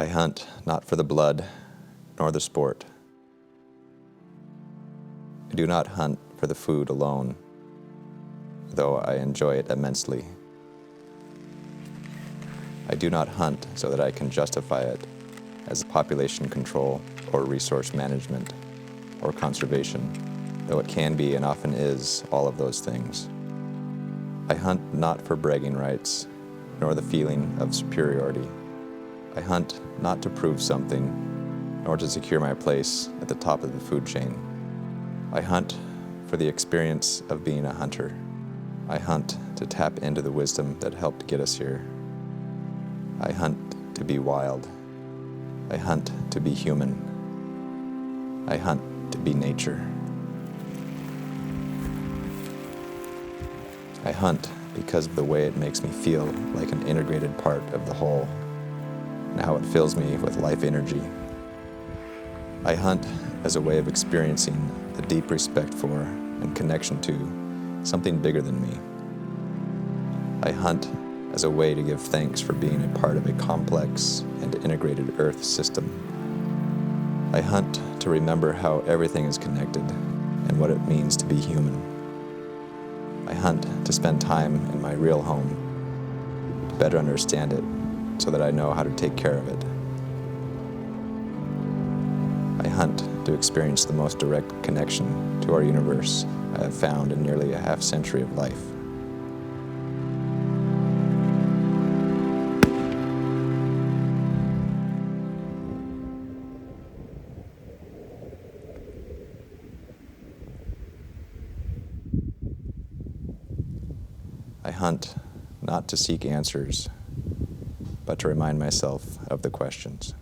I hunt not for the blood, nor the sport. I do not hunt for the food alone, though I enjoy it immensely. I do not hunt so that I can justify it as population control or resource management or conservation, though it can be and often is all of those things. I hunt not for bragging rights, nor the feeling of superiority. I hunt not to prove something, nor to secure my place at the top of the food chain. I hunt for the experience of being a hunter. I hunt to tap into the wisdom that helped get us here. I hunt to be wild. I hunt to be human. I hunt to be nature. I hunt because of the way it makes me feel like an integrated part of the whole, and how it fills me with life energy. I hunt as a way of experiencing the deep respect for and connection to something bigger than me. I hunt as a way to give thanks for being a part of a complex and integrated Earth system. I hunt to remember how everything is connected and what it means to be human. I hunt to spend time in my real home, to better understand it so that I know how to take care of it. I hunt to experience the most direct connection to our universe I have found in nearly a half-century of life. I hunt not to seek answers, but to remind myself of the questions.